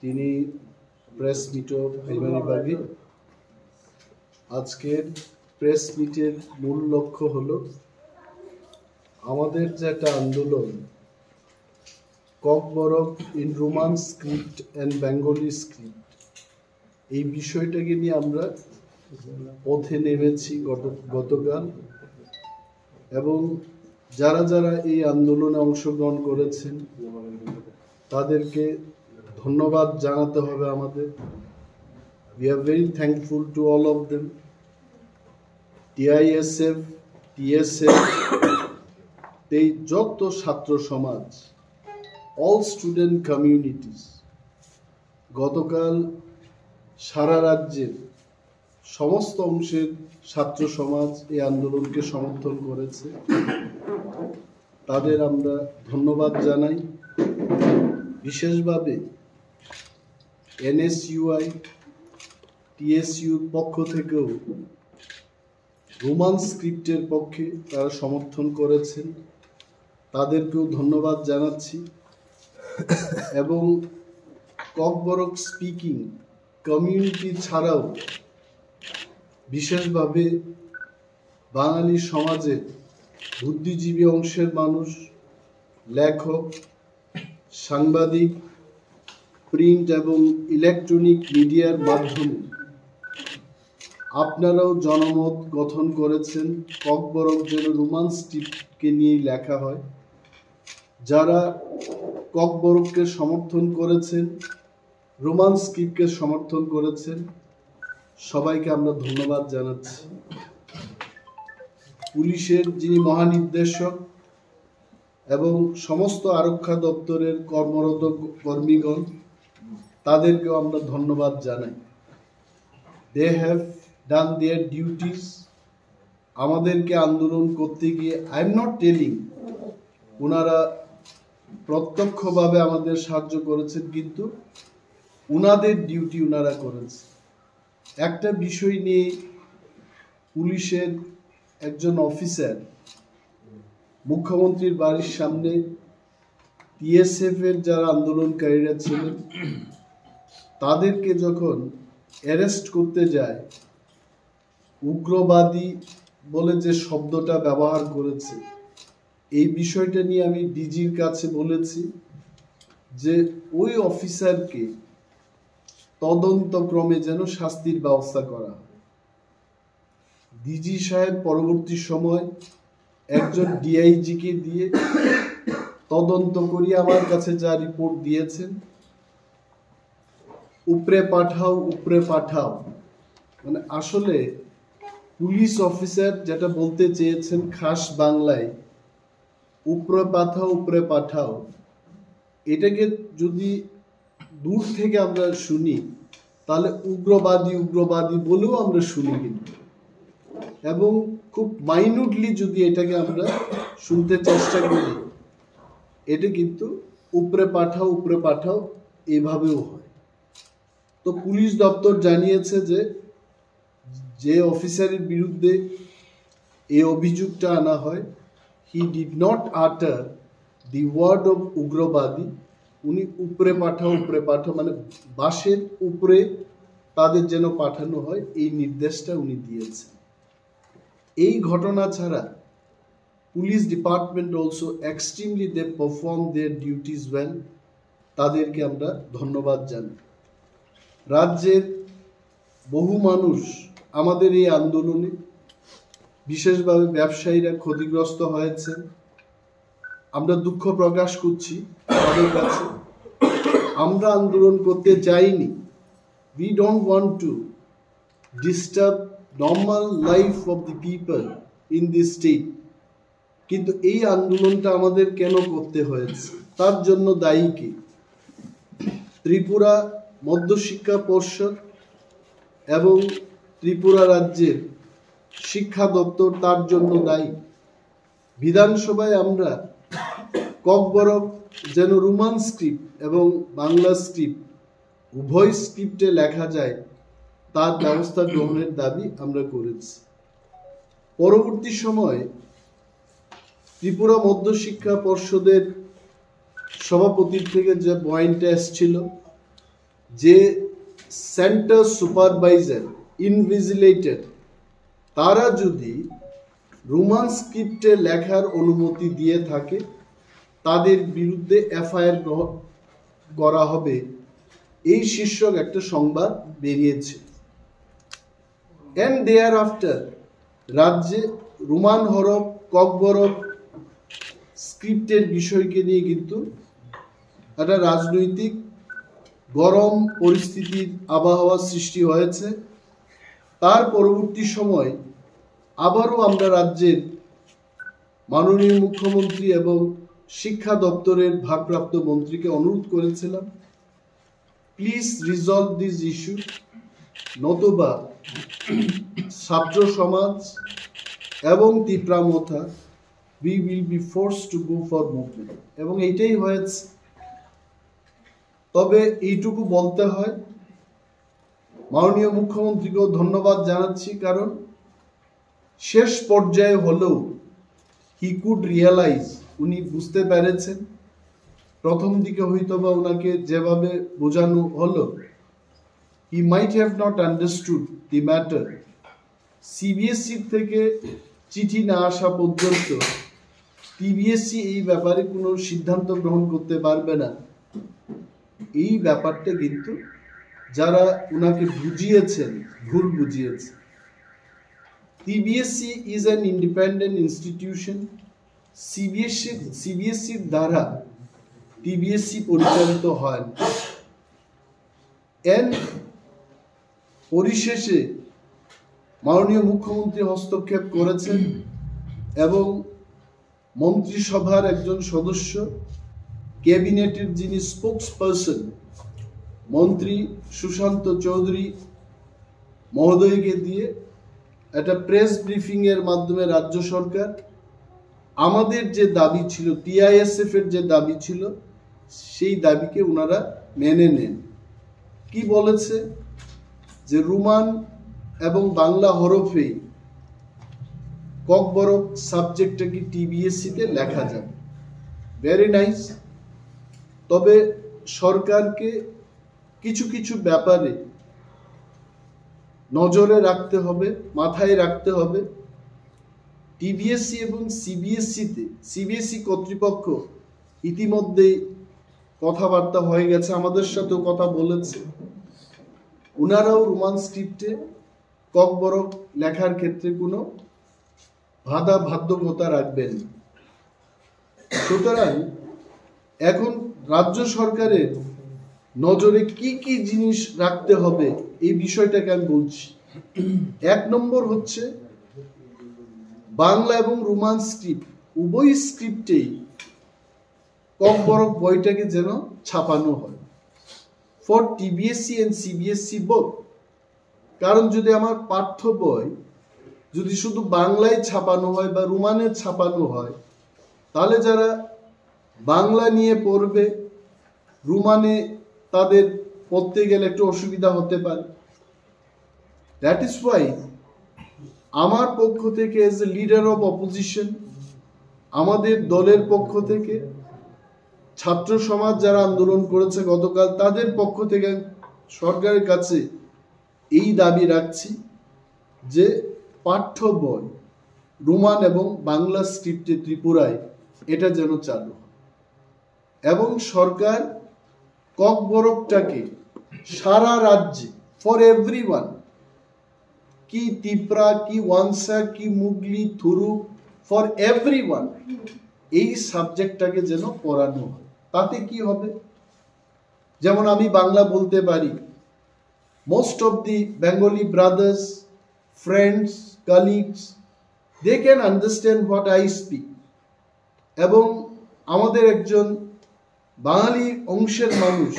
তিনি প্রেস মিটও বিভাগে আজকের প্রেস মিটের মূল লক্ষ্য হলো আমাদের যে একটা আন্দোলন Kokborok in Roman script and Bengali script, এই বিষয়টাকে নিয়ে আমরা পথে নেমেছি গতকাল, এবং যারা যারা এই আন্দোলনে অংশগ্রহণ করেছেন তাদেরকে ধন্যবাদ জানাতে হবে আমাদের। We are very thankful to all of them. TISF, TSF, এই যত ছাত্র সমাজ, all student communities, গতকাল সারা রাজ্যের সমস্ত অংশের ছাত্র সমাজ এই আন্দোলনকে সমর্থন করেছে। তাদের আমরা ধন্যবাদ জানাই। বিশেষভাবে NSUI, TSUর পক্ষ থেকেও রোমান স্ক্রিপ্টের পক্ষে তারা সমর্থন করেছেন, তাদেরকেও ধন্যবাদ জানাচ্ছি। এবং ককবরক স্পিকিং কমিউনিটি ছাড়াও বিশেষভাবে বাঙালি সমাজের বুদ্ধিজীবী অংশের মানুষ, লেখক, সাংবাদিক, প্রিন্ট এবং ইলেকট্রনিক মিডিয়ার মাধ্যমে আপনারাও জনমত গঠন করেছেন ককবরক যেন রোমান স্ক্রিপ্টকে নিয়েই লেখা হয়। যারা ককবরককে সমর্থন করেছেন, রোমান স্ক্রিপ্টকে সমর্থন করেছেন, সবাইকে আমরা ধন্যবাদ জানাচ্ছি। পুলিশের যিনি মহানির্দেশক এবং সমস্ত আরক্ষা দপ্তরের কর্মরত কর্মীগণ, তাদেরকেও আমরা ধন্যবাদ জানাই। They have done their duties. আমাদেরকে আন্দোলন করতে গিয়ে আই এম নট টেলিং ওনারা প্রত্যক্ষভাবে আমাদের সাহায্য করেছেন, কিন্তু ওনাদের ডিউটি ওনারা করেছে। একটা বিষয় নিয়ে পুলিশের একজন অফিসার মুখ্যমন্ত্রীর বাড়ির সামনে TSF এর যারা আন্দোলনকারীরা ছিলেন তাদেরকে যখন অ্যারেস্ট করতে যায়, উগ্রবাদী বলে যে শব্দটা ব্যবহার করেছে, এই বিষয়টা নিয়ে আমি ডিজির কাছে বলেছি যে ওই অফিসারকে তদন্তক্রমে যেন শাস্তির ব্যবস্থা করা হয়। ডিজি সাহেব পরবর্তী সময় একজন DIG-কে দিয়ে তদন্ত করিয়ে আমার কাছে যা রিপোর্ট দিয়েছেন, উপরে পাঠাও উপরে পাঠাও, মানে আসলে পুলিশ অফিসার যেটা বলতে চেয়েছেন খাস বাংলায়, উপরে পাঠাও উপরে পাঠাও, এটাকে যদি দূর থেকে আমরা শুনি তাহলে উগ্রবাদী উগ্রবাদী বলেও আমরা শুনি, কিন্তু এবং খুব মাইনুটলি যদি এটাকে আমরা শুনতে চেষ্টা করি, এটা কিন্তু উপরে পাঠাও এভাবেও হয়। তো পুলিশ দপ্তর জানিয়েছে যে যে অফিসারের বিরুদ্ধে এই অভিযোগটা আনা হয়, হি ডিড নট আটার দি ওয়ার্ড অফ উগ্রবাদী। উনি উপরে পাঠাও মানে বাসের উপরে তাদের যেন পাঠানো হয়, এই নির্দেশটা উনি দিয়েছেন। এই ঘটনা ছাড়া police department also extremely they perform their duties well, তাদেরকে আমরা ধন্যবাদ জানাই। রাজ্যের বহু মানুষ আমাদের এই আন্দোলনে, বিশেষভাবে ব্যবসায়ীরা ক্ষতিগ্রস্ত হয়েছেন, আমরা দুঃখ প্রকাশ করছি তাদের কাছে। আমরা আন্দোলন করতে চাইনি, we don't want to disturb normal life of the people in this state, কিন্তু এই আন্দোলনটা আমাদের কেন করতে হয়েছে, তার জন্য দায়ী কে? ত্রিপুরা মধ্যশিক্ষা পর্ষদ এবং ত্রিপুরা রাজ্যের শিক্ষা দপ্তর তার জন্য দায়ী। বিধানসভায় আমরা ককবরক যেন রোমান স্ক্রিপ্ট এবং বাংলা স্ক্রিপ্ট উভয় স্ক্রিপ্টে লেখা যায় তার ব্যবস্থা গ্রহণের দাবি আমরা করেছি। পরবর্তী সময়ে ত্রিপুরা মধ্যশিক্ষা পর্ষদের সভাপতির থেকে যে পয়েন্টটা এসেছিল যে সেন্টার সুপারভাইজার, ইনভিজিলেটর, তারা যদি রোমান স্ক্রিপ্টে লেখার অনুমতি দিয়ে থাকে, তাদের বিরুদ্ধে এফআইআর করা হবে, এই শীর্ষক একটা সংবাদ বেরিয়েছে। এন্ড দেয়ার আফটার রাজ্যে রোমান হরফ, ককবরক স্ক্রিপ্টের বিষয়কে নিয়ে কিন্তু একটা রাজনৈতিক গরম পরিস্থিতির আবহাওয়া সৃষ্টি হয়েছে। তার পরবর্তী সময় আবারও আমরা রাজ্যের মাননীয় মুখ্যমন্ত্রী এবং শিক্ষা দপ্তরের ভারপ্রাপ্ত মন্ত্রীকে অনুরোধ করেছিলাম, প্লিজ রিজলভ দিস ইস্যু, নতুবা ছাত্র সমাজ এবং তীব্রামথা we will be forced to go for movement, এবং এইটাই হয়েছে। তবে এইটুকু বলতে হয়, মাননীয় মুখ্যমন্ত্রীকেও ধন্যবাদ জানাচ্ছি, কারণ শেষ পর্যায়ে হলেও হি কুড রিয়েলাইজ, উনি বুঝতে পেরেছেন। প্রথম দিকে হয়তো বা ওনাকে যেভাবে বোঝানো হলো, he might have not understood the matter. CBSE থেকে চিঠি না আসা পর্যন্ত টিবিএসসি এই ব্যাপারে কোনো সিদ্ধান্ত গ্রহণ করতে পারবে না। এই ব্যাপারটা কিন্তু যারা উনাকে বুঝিয়েছেন, ভুল বুঝিয়েছে। TBSE is an independent institution. সিবিএসসির দ্বারা টিবিএসসি পরিচালিত হয় না। পরিশেষে মাননীয় মুখ্যমন্ত্রী হস্তক্ষেপ করেছেন এবং মন্ত্রিসভার একজন সদস্য, ক্যাবিনেটের যিনি স্পোকসপারসন মন্ত্রী সুশান্ত চৌধুরী মহোদয়কে দিয়ে একটা প্রেস ব্রিফিং এর মাধ্যমে রাজ্য সরকার আমাদের যে দাবি ছিল, টিআইএসএফ এর যে দাবি ছিল, সেই দাবিকে ওনারা মেনে নেন। কি বলেছে? যে রোমান এবং বাংলা হরফে ককবরক সাবজেক্টটাকে টিবিএসসিতে লেখা যাবে। Very nice. তবে সরকারকে কিছু কিছু ব্যাপারে নজরে রাখতে হবে, মাথায় রাখতে হবে। টিবিএসসি এবং সিবিএসসি কর্তৃপক্ষ ইতিমধ্যেই কথাবার্তা হয়ে গেছে, আমাদের সাথেও কথা বলেছে। ওনারাও রোমান স্ক্রিপ্টে ককবরক লেখার ক্ষেত্রে কোনো বাধ্যকতা রাখবেন। সুতরাং এখন রাজ্য সরকারের নজরে কি কি জিনিস রাখতে হবে এই বিষয়টাকে আমি বলছি। 1 নম্বর হচ্ছে বাংলা এবং রোমান স্ক্রিপ্ট উভয় স্ক্রিপ্টেই ককবরক বইটাকে যেন ছাপানো হয়, for TBSC and CBSC both. কারণ যদি আমার পাঠ্য বই যদি শুধু বাংলায় ছাপানো হয় বা রোমানে ছাপানো হয়, তাহলে যারা বাংলা নিয়ে পড়বে, রোমানে তাদের পড়তে গেলে একটু অসুবিধা হতে পারে। দ্যাট ইজ ওয়াই আমার পক্ষ থেকে as a leader of opposition, আমাদের দলের পক্ষ থেকে, ছাত্র সমাজ যারা আন্দোলন করেছে গতকাল, তাদের পক্ষ থেকে সরকারের কাছে এই দাবি রাখছি যে পাঠ্য বই রোমান এবং বাংলা স্ক্রিপ্টে ত্রিপুরায় এটা যেন চালু হয়, এবং সরকার ককবরকটাকে সারা রাজ্যে ফর এভরিওয়ান, কি ত্রিপুরা, কি ওয়ানসা, কি মুগলি, থুরু, ফর এভরিওয়ান এই সাবজেক্টটাকে যেন পড়ানো হয়। তাতে কি হবে? যেমন আমি বাংলা বলতে পারি, most of the Bengali brothers, friends, colleagues, they can understand what I speak. এবং আমাদের একজন বাঙালি অংশের মানুষ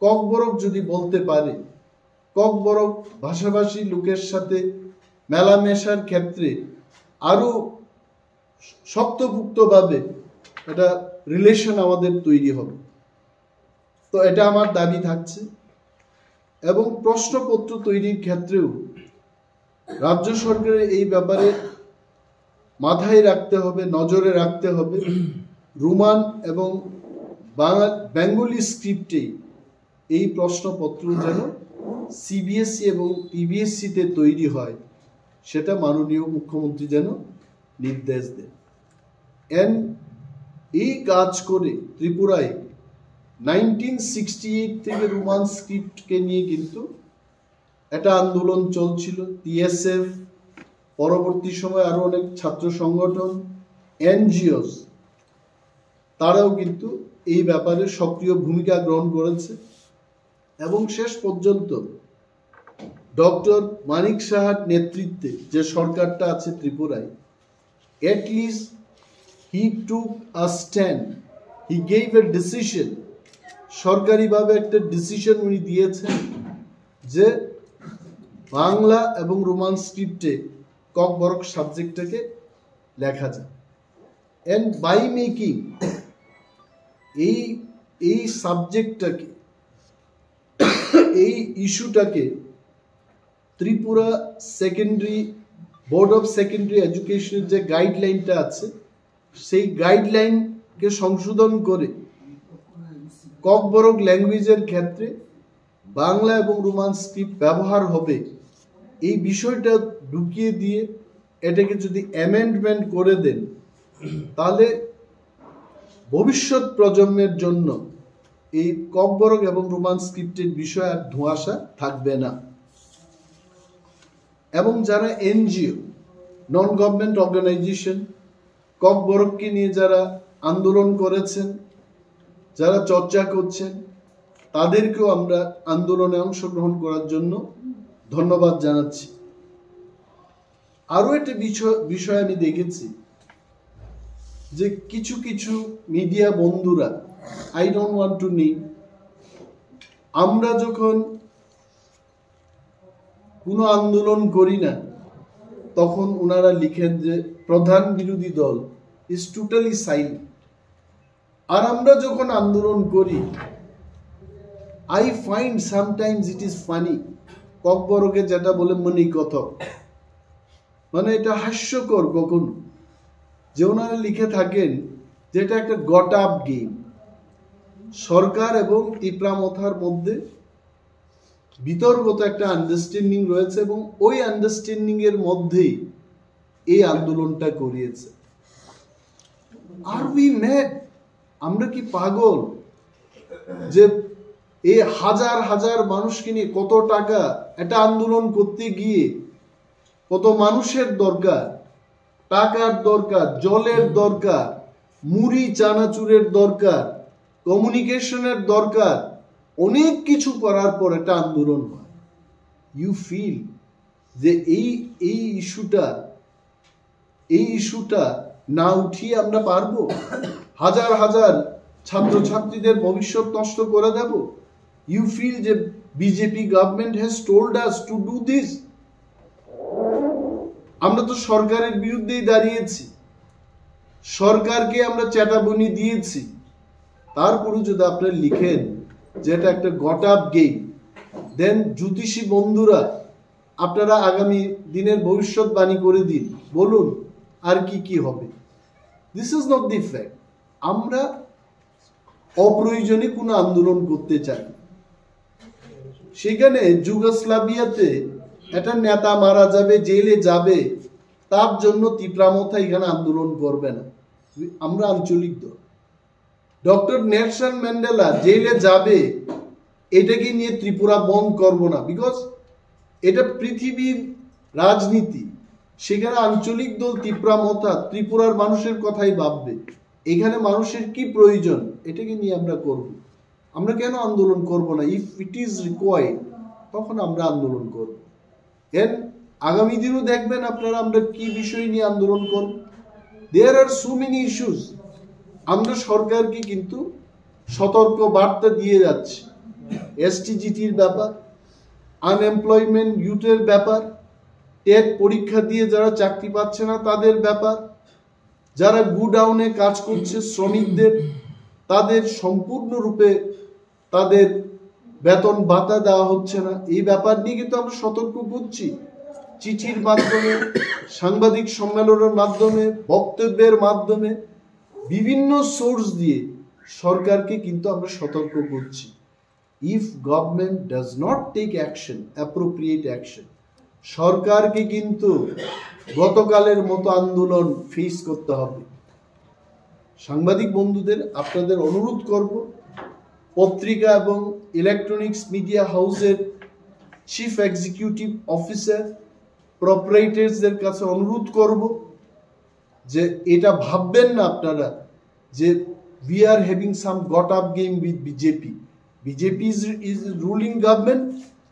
ককবরক যদি বলতে পারে, ককবরক ভাষাভাষী লোকের সাথে মেলামেশার ক্ষেত্রে আরো শক্তপুক্তভাবে এটা রিলেশন আমাদের তৈরি হবে। তো এটা আমার দাবি থাকছে। এবং প্রশ্নপত্র তৈরির ক্ষেত্রেও রাজ্য সরকারের এই ব্যাপারে মাথায় রাখতে হবে, নজরে রাখতে হবে। রোমান এবং বেঙ্গলি স্ক্রিপ্টে এই প্রশ্নপত্র যেন সিবিএসই এবং পিবিএসসিতে তৈরি হয়, সেটা মাননীয় মুখ্যমন্ত্রী যেন নির্দেশ দেন। এই কাজ করে ত্রিপুরায় 1968 থেকে রোমান স্ক্রিপ্টকে নিয়ে কিন্তু একটা আন্দোলন চলছিল। টিএসএফ, পরবর্তী সময় আরো অনেক ছাত্র সংগঠন, এনজিওস, তারাও কিন্তু এই ব্যাপারে সক্রিয় ভূমিকা গ্রহণ করেছে এবং শেষ পর্যন্ত ডক্টর মানিক সাহার নেতৃত্বে যে সরকারটা আছে ত্রিপুরায়, at least he took a stand, he gave a decision, সরকারিভাবে একটা ডিসিশন উনি দিয়েছেন যে বাংলা এবং রোমান স্ক্রিপ্টে ককবরক সাবজেক্টটাকে লেখা যায়। এন্ড বাই মেকিং এই সাবজেক্টটাকে, এই ইস্যুটাকে Tripura secondary board of secondary এডুকেশনের যে গাইডলাইনটা আছে, সেই গাইডলাইনকে সংশোধন করে ককবরক ল্যাঙ্গুয়েজের ক্ষেত্রে বাংলা এবং রোমান স্ক্রিপ্ট ব্যবহার হবে, এই বিষয়টা ঢুকিয়ে দিয়ে এটাকে যদি অ্যামেন্ডমেন্ট করে দেন, তাহলে ভবিষ্যৎ প্রজন্মের জন্য এই ককবরক এবং রোমান স্ক্রিপ্টের বিষয় আর ধোঁয়াশা থাকবে না। এবং যারা এনজিও, নন গভর্নমেন্ট অর্গানাইজেশন, ককবরককে নিয়ে যারা আন্দোলন করেছেন, যারা চর্চা করছেন, তাদেরকেও আমরা আন্দোলনে অংশগ্রহণ করার জন্য ধন্যবাদ জানাচ্ছি। আরো একটা বিষয় আমি দেখেছি যে কিছু কিছু মিডিয়া বন্ধুরা, I don't want to name, আমরা যখন কোনো আন্দোলন করি না তখন ওনারা লিখেন যে প্রধান বিরোধী দল ইজ টোটালি সাইলেন্ট। আর আমরা যখন আন্দোলন করি, I find sometimes it is funny, ককবরকে যেটা বলে মনি কথা, মানে এটা হাস্যকর কখনো, যে ওনারা লিখে থাকেন যে এটা একটা গট আপ গেম। সরকার এবং টিপ্রামথার মধ্যে বিতর্কত একটা আন্ডারস্ট্যান্ডিং রয়েছে এবং ওই আন্ডারস্ট্যান্ডিং এর মধ্যেই এই আন্দোলনটা করিয়েছে। আর উই ম্যাড, আমরা কি পাগল যে এই হাজার হাজার মানুষকে নিয়ে কত টাকা একটা আন্দোলন করতে গিয়ে কত মানুষের দরকার, টাকার দরকার, জলের দরকার, মুড়ি চানাচুরের দরকার, কমিউনিকেশনের দরকার, অনেক কিছু করার পর একটা আন্দোলন হয়। ইউ ফিল যে এই ইস্যুটা না উঠিয়ে আমরা পারবো? হাজার হাজার ছাত্রছাত্রীদের ভবিষ্যৎ নষ্ট করে দেব? ইউ ফিল যে BJP government has told us to do this? আমরা তো সরকারের বিরুদ্ধেই দাঁড়িয়েছি, সরকারকে আমরা চেতাবনী দিয়েছি, তারপরে যদি আপনারা লিখেন যে এটা একটা গট আপ গেম, দেন জ্যোতিষী বন্ধুরা আপনারা আগামী দিনের ভবিষ্যৎবাণী করে দিন, বলুন আর কি কি হবে। This is not the fact. আমরা অপ্রয়োজনে কোনো আন্দোলন করতে চাই। সেখানে যুগোস্লাভিয়াতে একটা নেতা মারা যাবে, জেলে যাবে, তার জন্য তীব্রামথা এখানে আন্দোলন করবে না। আমরা আঞ্চলিক দল। ডক্টর নেলসন ম্যান্ডেলা জেলে যাবে, এটাকে নিয়ে ত্রিপুরা বন্ধ করব না, বিকজ এটা পৃথিবীর রাজনীতি। সেখানে আঞ্চলিক দল তীব্রামথা ত্রিপুরার মানুষের কথাই ভাববে, এখানে মানুষের কি প্রয়োজন এটাকে নিয়ে আমরা করব। আমরা কেন আন্দোলন করব না? ইফ ইট ইজ রিকোয়ার্ড, তখন আমরা আন্দোলন করব। এর আগামী দিনও দেখবেন আপনারা আমরা কি বিষয় নিয়ে আন্দোলন করব। দেয়ার আর সো মেনি ইস্যুস। আমরা সরকারকে কিন্তু সতর্ক বার্তা দিয়ে যাচ্ছি। এসটিজিটির ব্যাপার, আনএমপ্লয়মেন্ট ইউথের ব্যাপার, টেট পরীক্ষা দিয়ে যারা চাকরি পাচ্ছে না তাদের ব্যাপার, যারা গুডাউনে কাজ করছে শ্রমিকদের, তাদের সম্পূর্ণরূপে তাদের বেতন ভাতা দেওয়া হচ্ছে না, এই ব্যাপার নিয়ে কিন্তু আমরা সতর্ক করছি। চিঠির মাধ্যমে, সাংবাদিক সম্মেলনের মাধ্যমে, বক্তব্যের মাধ্যমে, বিভিন্ন সোর্স দিয়ে সরকারকে কিন্তু আমরা সতর্ক করছি। if government does not take action, appropriate action, সরকারকে কিন্তু গতকালের মতো আন্দোলন ফেস করতে হবে। সাংবাদিক বন্ধুদের আপনাদের অনুরোধ করব, পত্রিকা এবং ইলেকট্রনিক্স মিডিয়া হাউসের চিফ এক্সিকিউটিভ অফিসার, প্রপারেটরসদের কাছে অনুরোধ করব যে এটা ভাববেন না আপনারা যে we are having some got up game with BJP is ruling government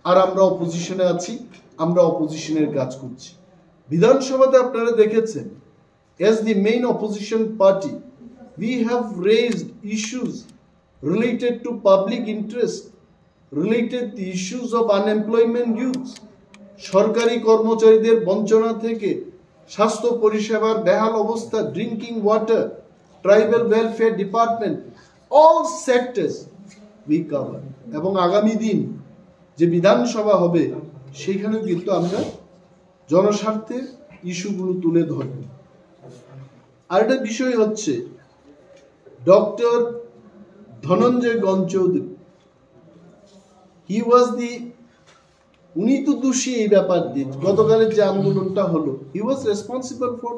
আর আমরা অপোজিশনে আছি, আমরা অপোজিশনের কাজ করছি। বিধানসভাতে আপনারা দেখেছেন as the main opposition party we have raised issues related to public interest, related the issues of unemployment youth, সরকারি কর্মচারীদের বঞ্চনা থেকে স্বাস্থ্য পরিষেবার বেহাল অবস্থা, drinking water, tribal welfare department, all sectors we cover. এবং আগামী দিন যে বিধানসভা হবে সেখানেও কিন্তু আমরা জনস্বার্থের ইস্যুগুলো তুলে ধরব। আরেকটা বিষয় হচ্ছে ডক্টর ধনঞ্জয় গণচৌধুরী, উনি তো দোষী এই ব্যাপার দিয়ে, গতকালের যে আন্দোলনটা হলো হি ওয়াজ রেসপন্সিবল ফর।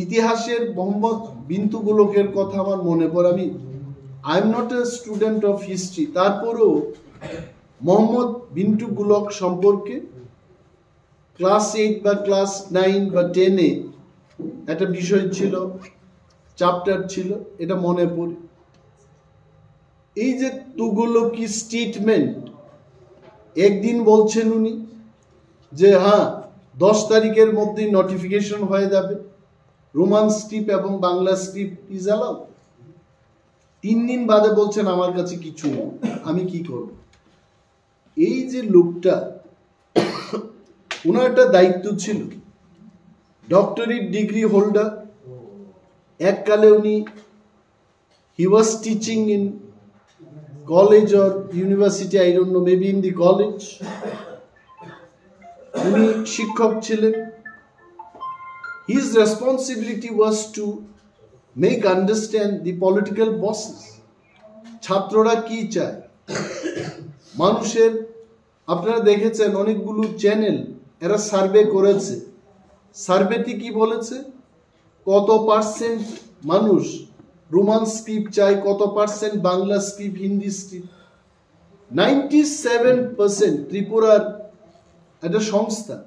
ইতিহাসের মোহাম্মদ বিন তুগলকের কথা আমার মনে পড়ে, I am not a student of history, তারপরেও মোহাম্মদ বিন তুগলক সম্পর্কে ক্লাস 8 বা ক্লাস 9 বা 10-এ একটা বিষয় ছিল, চ্যাপ্টার ছিল, এটা মনে পড়ে। এই যে তুগলকি স্টেটমেন্ট, একদিন বলছেন উনি যে হ্যাঁ 10 তারিখের মধ্যেই নোটিফিকেশন হয়ে যাবে, রোমান স্ক্রিপ্ট এবং বাংলা স্ক্রিপ্ট ইজ অ্যালাউড। 3 দিন বাদে বলছেন আমার কাছে কিছু নেই, আমি কি করব? এই যে লোকটা, ওনার একটা দায়িত্ব ছিল, ডক্টরেট ডিগ্রি হোল্ডার, এককালে উনি he was teaching in college or university, I don't know, maybe in the college, উনি শিক্ষক ছিলেন। His responsibility was to make understand the political bosses, ছাত্ররা কি চায়, মানুষের। আপনারা দেখেছেন অনেকগুলো চ্যানেল এরা সার্ভে করেছে, সার্ভেটি কি বলেছে, কত পার্সেন্ট মানুষ রোমান স্ক্রিপ্ট চায়, কত percent Bangla script, Hindi script. 97% ত্রিপুরার একটা সংস্থা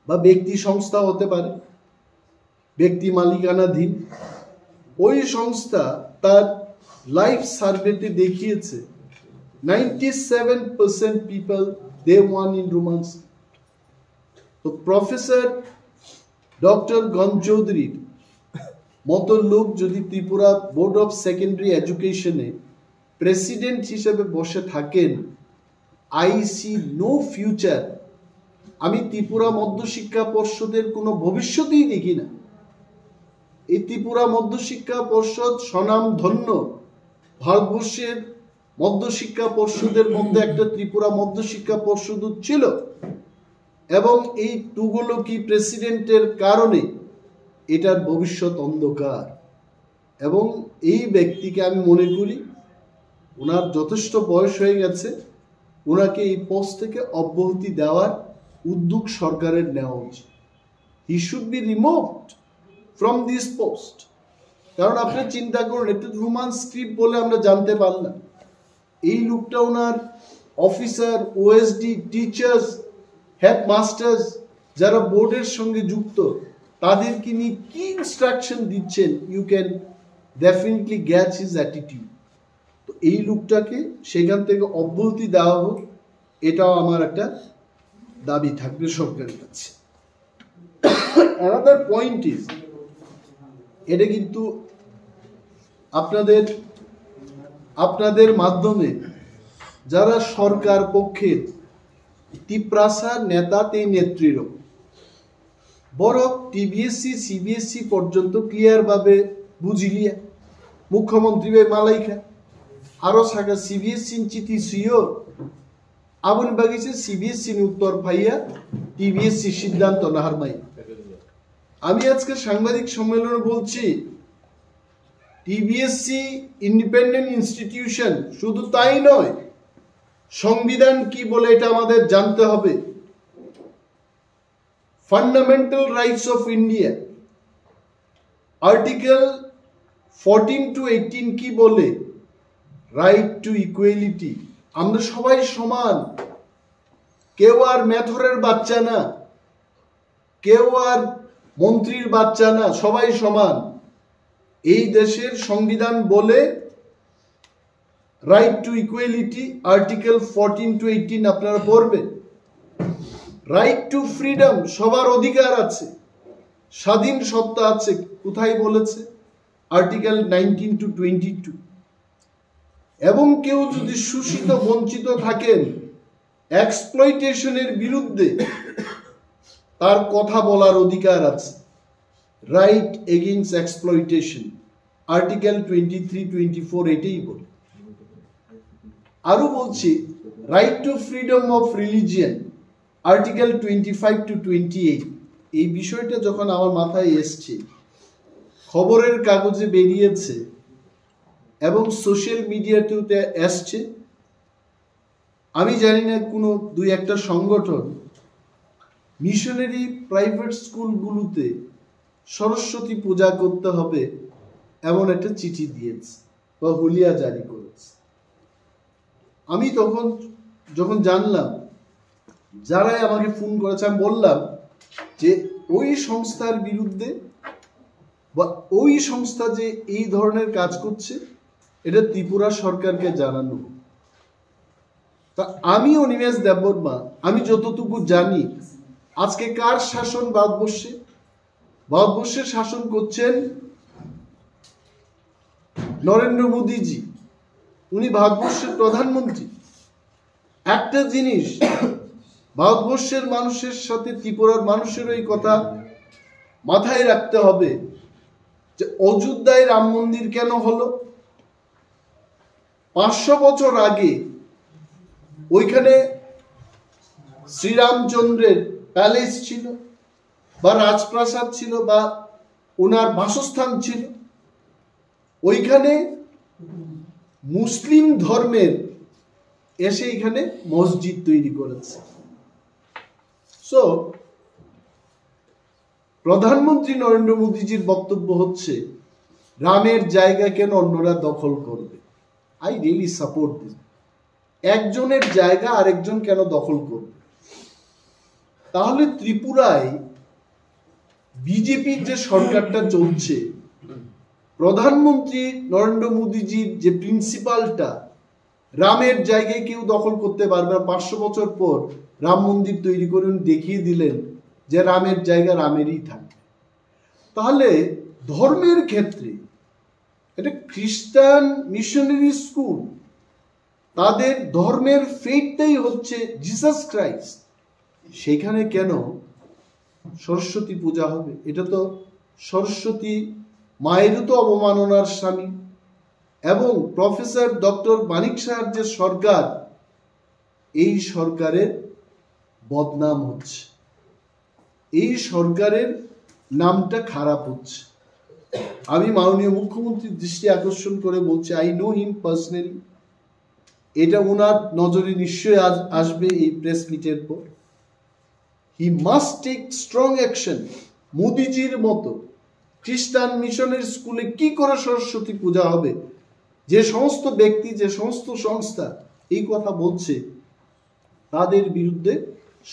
বা ব্যক্তি সংস্থা হতে পারে, ব্যক্তি মালিকানাধীন, ওই সংস্থা তার লাইফ সার্ভেতে দেখিয়েছে 97% people they want in romance. তো প্রফেসর ডক্টর গণচৌধুরীর মতো লোক যদি ত্রিপুরা বোর্ড অফ সেকেন্ডারি এডুকেশনে প্রেসিডেন্ট হিসেবে বসে থাকেন, আই সি নো ফিউচার। আমি ত্রিপুরা মধ্যশিক্ষা পর্ষদের কোনো ভবিষ্যতেই দেখি না। এই ত্রিপুরা মধ্যশিক্ষা পর্ষদ স্বনামধন্য, ভারতবর্ষের মধ্যশিক্ষা পর্ষদের মধ্যে একটা ত্রিপুরা মধ্যশিক্ষা পর্ষদ ছিল, এবং এই তুগলকি প্রেসিডেন্টের কারণে এটার ভবিষ্যৎ অন্ধকার। এবং এই ব্যক্তিকে আমি মনে করি ওনার যথেষ্ট বয়স হয়ে গেছে, ওনাকে এই পোস্ট থেকে অব্যাহতি দেওয়ার উদ্যোগ সরকারের নেওয়া উচিত। He should be removed from this post. কারণ আপনি চিন্তা করুন, এটা রোমান স্ক্রিপ্ট বলে আমরা জানতে পারলাম, এই লোকটা ওনার অফিসার, ওএসডি, টিচার্স, হেডমাস্টার্স যারা বোর্ডের সঙ্গে যুক্ত, তাদেরকে নিয়ে কি ইনস্ট্রাকশন দিচ্ছেন, you can definitely gauge his attitude. তো এই লোকটাকে সেখান থেকে অব্যাহতি দেওয়া হোক, এটাও আমার একটা দাবি থাকবে সরকারের কাছে। another point is, এটা কিন্তু আপনাদের মাধ্যমে যারা সরকার পক্ষের তিপ্রাসার নেতা এই নেত্রীরও বড় টিবিএসসি সিবিএসসি পর্যন্ত ক্লিয়ার ভাবে বুঝিলিয়া মুখ্যমন্ত্রী মালাইখা আরো সাকা সিবিএসসি চিঠি সিও আবুন বাগিছে সিবিএসসি উত্তর পাইয়া টিবিএসসি সিদ্ধান্ত নাহার মাই। আমি আজকে সাংবাদিক সম্মেলনে বলছি, টিবিএসসি ইন্ডিপেন্ডেন্ট ইনস্টিটিউশন, শুধু তাই নয়, সংবিধান কি বলে এটা আমাদের জানতে হবে। Fundamental rights of India article 14 to 18 কি বলে? রাইট টু ইকুয়ালিটি, আমরা সবাই সমান, কেউ আর মেথরের বাচ্চা না, কেউ আর মন্ত্রীর বাচ্চা না, সবাই সমান। এই দেশের সংবিধান বলে right to equality, article 14 to 18 আপনারা পড়বেন। রাইট টু ফ্রিডম, সবার অধিকার আছে, স্বাধীন সত্তা আছে, কোথায় বলেছে? Article 19 to 22। এবং কেউ যদি শোষিত বঞ্চিত থাকেন, এক্সপ্লয়টেশনের বিরুদ্ধে তার কথা বলার অধিকার আছে, রাইট এগেইনস্ট এক্সপ্লয়টেশন, আর্টিকেল 23, 24 এটাই বলে। আরো বলছি right two freedom of religion, article 25 to 28। এই বিষয়টা যখন আমার মাথায় এসছে, খবরের কাগজে বেরিয়েছে এবং সোশ্যাল মিডিয়াতেও আসছে, আমি জানি না কোনো দুই একটা সংগঠন মিশনারি প্রাইভেট স্কুলগুলোতে সরস্বতী পূজা করতে হবে এমন একটা চিঠি দিয়েছে বা হুলিয়া জারি করেছে। আমি তখন যখন জানলাম, যারাই আমাকে ফোন করেছে, আমি বললাম যে ওই সংস্থার বিরুদ্ধে বা ওই সংস্থা যে এই ধরনের কাজ করছে এটা ত্রিপুরা সরকারকে জানানো। তা আমি অনিমেষ দেববর্মা, আমি যতটুকু জানি, আজকে কার শাসন ভারতবর্ষে? ভারতবর্ষের শাসন করছেন নরেন্দ্র মোদীজি, উনি ভারতবর্ষের প্রধানমন্ত্রী। একটা জিনিস ভারতবর্ষের মানুষের সাথে ত্রিপুরার মানুষের এই কথা মাথায় রাখতে হবে যে অযোধ্যায় রাম মন্দির কেন হলো? 500 বছর আগে ওইখানে শ্রীরামচন্দ্রের প্যালেস ছিল বা রাজপ্রাসাদ ছিল বা ওনার বাসস্থান ছিল। ওইখানে মুসলিম ধর্মের এসে এখানে মসজিদ তৈরি করেছে। সো প্রধানমন্ত্রী নরেন্দ্র মোদীজির বক্তব্য হচ্ছে রামের জায়গা কেন অন্যরা দখল করবে? I really support this. একজনের জায়গা আরেকজন কেন দখল করবে? তাহলে ত্রিপুরায় বিজেপির যে সরকারটা চলছে, প্রধানমন্ত্রী নরেন্দ্র মোদীজির যে প্রিন্সিপালটা, রামের জায়গায় কেউ দখল করতে পারবে না। 500 বছর পর রাম মন্দির তৈরি করে দেখিয়ে দিলেন যে রামের জায়গা রামেরই থাকবে। তাহলে ধর্মের ক্ষেত্রে এটা খ্রিস্টান মিশনারি স্কুল, তাদের ধর্মের ফেটটাই হচ্ছে জিসাস ক্রাইস্ট, সেখানে কেন সরস্বতী পূজা হবে? এটা তো সরস্বতী মায়েরও তো অবমাননার স্বামী। এবং প্রফেসর ডক্টর মানিক সাহার যে সরকার, এই সরকারের বদনাম হচ্ছে, এই সরকারের নামটা খারাপ হচ্ছে। আমি মাননীয় মুখ্যমন্ত্রীর দৃষ্টি আকর্ষণ করে বলছি, আই নো হিম পার্সোনালি, এটা ওনার নজরে নিশ্চয়ই আসবে এই প্রেস মিটের পর। He must take strong action. মোদিজির মতো খ্রিস্টান মিশনের স্কুলে কি করে সরস্বতী পূজা হবে? যে সমস্ত ব্যক্তি, যে সমস্ত সংস্থা এই কথা বলছে, তাদের বিরুদ্ধে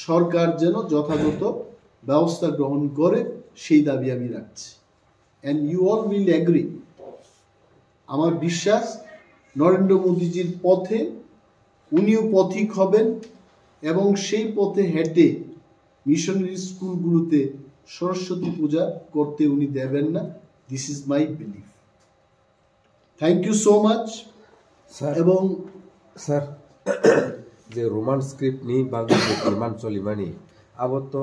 সরকার যেন যথাযথ ব্যবস্থা গ্রহণ করে, সেই দাবি আমি রাখছি। And you all will agree. আমার বিশ্বাস নরেন্দ্র মোদীজির পথে উনিও পথিক হবেন এবং সেই পথে হেঁটে মিশনারি স্কুলগুলোতে সরস্বতী পূজা করতে উনি দেবেন না। This is my belief. Thank you so much. এবং স্যার, যে রোমান স্ক্রিপ্ট নি বাংলা রোমান চলিমানি আবো তো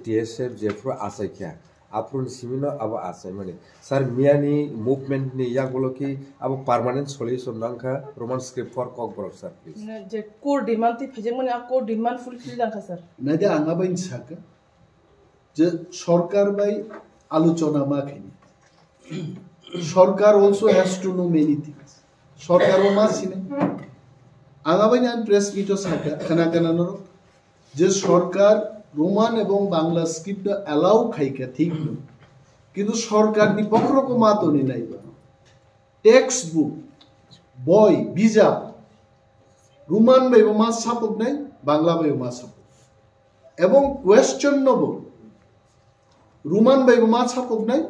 টিএসএফ যেফ্রো আসাইখ্যা আপ্রুন সিমিনো আবো আসাই মানে স্যার মিয়ানি মুভমেন্ট নি ইয়াগুলো কি আবো পার্মানেন্ট সলিউশন নাংখা Roman script for Kokborok sir please. যে কোর ডিমান্ড তি ফেজে মানে কোর ডিমান্ড ফুলফিল নাংখা স্যার নাইদে আঙাবাইন সাকা যে সরকার বাই আলোচনা মাখেনি Sarkar also has to know many things. Sarkar o masine. Agabain and press meet o saka khana kananor je sarkar Roman এবং বাংলা স্ক্রিপ্ট অ্যালাউ খাইকা ঠিক না কিন্তু সরকার নি পক্ষরকম মাতনি নাই টেক্সট বুক বই ভিজা রোমান বাইব মাস ছাপক নাই বাংলা বাইব মাস ছাপক এবং কোয়েশ্চন নব রোমান বাইব মাস ছাপক নাই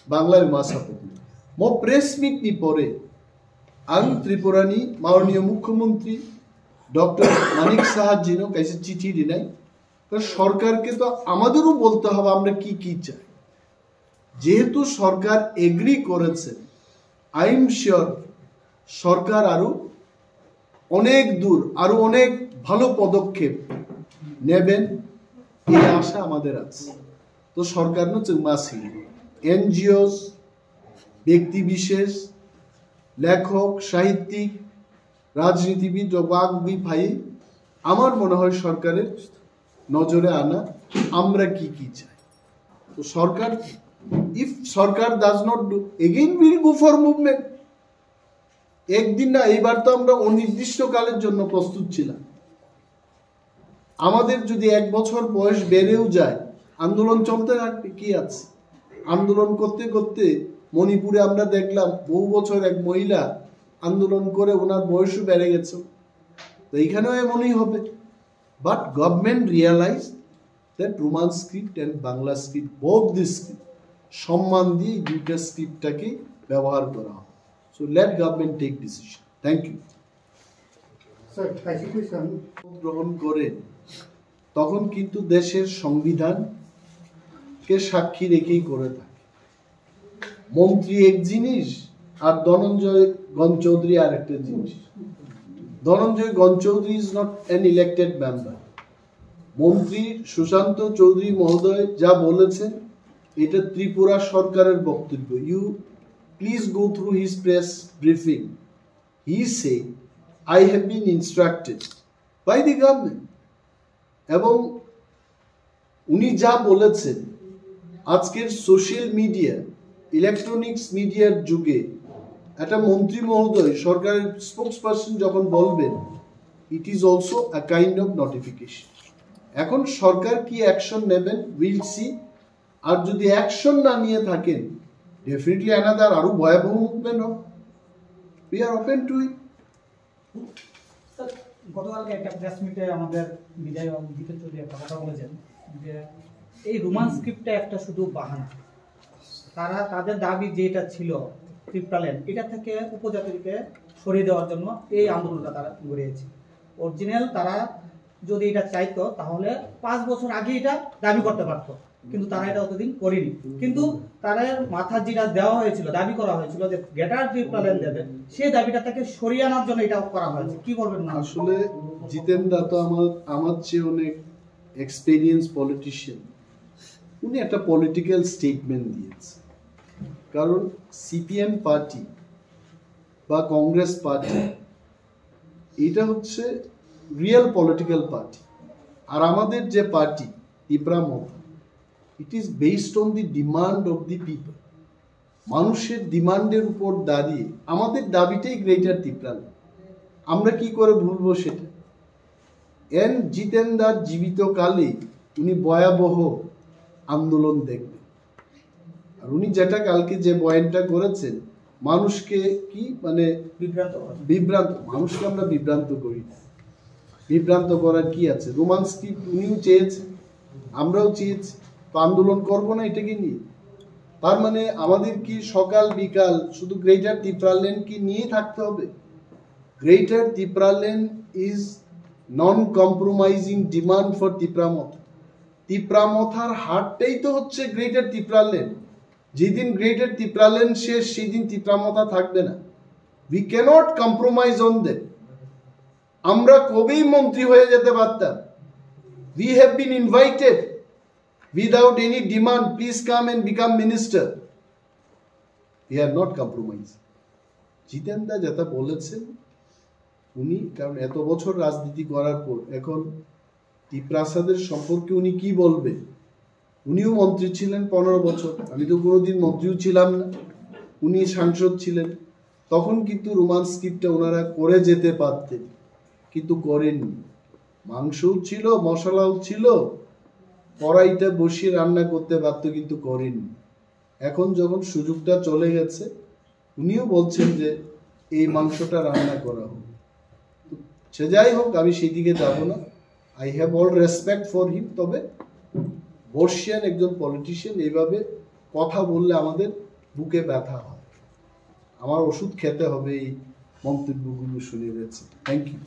বাংলা বাইব মাস ছাপক নাই মো প্রেস মিট নি পরে আমি ত্রিপুরানি মাননীয় মুখ্যমন্ত্রী ডক্টর মানিক সাহা জিনো কাছে চিঠি দিনাই সরকারকে তো আমাদেরও বলতে হবে আমরা কি কি চাই যেহেতু সরকার এগ্রি করেছে আই এম শিওর সরকার আরো অনেক দূর আরো অনেক ভালো পদক্ষেপ নেবেন এই আশা আমাদের আছে তো সরকার নো চুমাসি এনজিওস ব্যক্তি বিশেষ লেখক সাহিত্যিক রাজনীতিবিদ বাগবি ভাই আমার মনে হয় সরকারের নজরে আনা আমরা কি কি চাই তো সরকার if Sarkar does not do again we'll go for movement একদিন না এইবার তো আমরা অনির্দিষ্ট কালের জন্য প্রস্তুত ছিলাম আমাদের যদি এক বছর বয়স বেড়েও যায় আন্দোলন চলতে থাকবে কি আছে আন্দোলন করতে করতে মণিপুরে আমরা দেখলাম বহু বছর এক মহিলা আন্দোলন করে ওনার বয়সও বেড়ে গেছে তো এইখানেও এমনই হবে But government realized that Roman script and Bangla script, both these script, সম্মান দিয়ে দুইটা স্ক্রিপ্টটাকে ব্যবহার করা হয় So let government take decision. Thank you. Sir, question. গ্রহণ করে তখন কিন্তু দেশের সংবিধানকে সাক্ষী রেখেই করে থাকে মন্ত্রী এক জিনিস আর ধনঞ্জয় গণচৌধুরী আরেকটা জিনিস Dhananjay Ganchoudhury is not an elected member. মন্ত্রী সুশান্ত চৌধুরী মহোদয় যা বলেছেন এটা ত্রিপুরা সরকারের বক্তব্য you please go through his press briefing he say I have been instructed by the government এবং উনি যা বলেছেন আজকের সোশ্যাল মিডিয়া ইলেকট্রনিক্স মিডিয়ার যুগে একটা মন্ত্রী মহোদয় সরকারের স্পোকসপারসন যখন বলবেন it is also a kind of notification এখন সরকার কি অ্যাকশন নেবেন উইল সি আর যদি অ্যাকশন না নিয়ে থাকেন ডেফিনেটলি অ্যানাদার আরো ভয়াবহ মুভমেন্ট হবে উই আর ওপেন টু ইট গতকালকে একটা প্রেস মিটে আমাদের বিজয় জিতেন চৌধুরী একটা কথা বলেছেন যে এই রোমান স্ক্রিপ্টটা একটা শুধু বাহানা তারা তাদের দাবি যেটা ছিল ট্রিপটাল্যান্ড এটা থেকে উপজাতিকে সরিয়ে দেওয়ার জন্য এই আন্দোলনটা তারা গড়িয়েছে অরিজিনাল তারা যদি এটা চাইতো তাহলে 5 বছর আগে এটা দাবি করতে পারতো কিন্তু তারা এটা অতদিন করেনি কিন্তু তারা মাথা যেটা দেওয়া হয়েছিল দাবি করা হয়েছিল যে গ্রেটার ট্রিপটাল্যান্ড দেবে সেই দাবিটা থেকে সরিয়ে আনার জন্য এটা করা হয়েছে কি বলবেন না আসলে জিতেন দা তো আমার চেয়ে অনেক এক্সপেরিয়েন্স পলিটিশিয়ান উনি একটা পলিটিক্যাল স্টেটমেন্ট দিয়েছে কারণ সিপিএম পার্টি বা কংগ্রেস পার্টি এটা হচ্ছে রিয়েল পলিটিক্যাল পার্টি আর আমাদের যে party Tripura it is based on the demand of the people মানুষের ডিমান্ডের উপর দাঁড়িয়ে আমাদের দাবিটাই গ্রেটার ত্রিপুরা আমরা কি করে ভুলবো সেটা এন জিতেন দার জীবিতকালে উনি ভয়াবহ আন্দোলন দেখবেন আর উনি যেটা কালকে যে বয়ানটা করেছেন মানুষকে কি মানে বিভ্রান্ত মানুষকে আমরা বিভ্রান্ত করি বিভ্রান্ত করার কি আছে রোমান স্ক্রিপ্ট উনিও চেয়েছেন আমরাও চেয়েছি আন্দোলন করবো না এটাকে নিয়ে তার মানে আমাদের কি সকাল বিকাল শুধু গ্রেটার ত্রিপুরাল্যান্ড কি নিয়ে থাকতে হবে greater Tripuraland is non compromising demand for ত্রিপুরামথার হারটাই তো হচ্ছে গ্রেটার ত্রিপুরাল্যান্ড যেদিন গ্রেটার ত্রিপুরাল্যান্ড শেষ সেদিন ত্রিপুরামথা থাকবে না we cannot compromise on that আমরা কবেই মন্ত্রী হয়ে যেতে পারতাম we have been invited without any demand please come and become minister we are not compromising জিতেন দা যেটা বলেছেন উনি কারণ এত বছর রাজনীতি করার পর এখন ত্রিপ্রাসাদের সম্পর্কে উনি কি বলবেন উনিও মন্ত্রী ছিলেন 15 বছর আমি তো কোনোদিন মন্ত্রীও ছিলাম না উনি সাংসদ ছিলেন, তখন কিন্তু রোমান্স স্ক্রিপ্টটা ওনারা করে যেতে পারতেন, কিন্তু করেননি। মাংসও ছিল, মশলাও ছিল, কড়াইটা বসিয়ে রান্না করতে পারত, কিন্তু করেননি। এখন যখন সুযোগটা চলে গেছে, উনিও বলছেন যে এই মাংসটা রান্না করা হোক। সে যাই হোক, আমি সেদিকে যাব না। I have all respect for him. তবে বর্ষিয়ান একজন পলিটিশিয়ান এইভাবে কথা বললে আমাদের বুকে ব্যথা হয়। আমার ওষুধ খেতে হবে এই মন্তব্যগুলো শুনে গেছে। Thank you.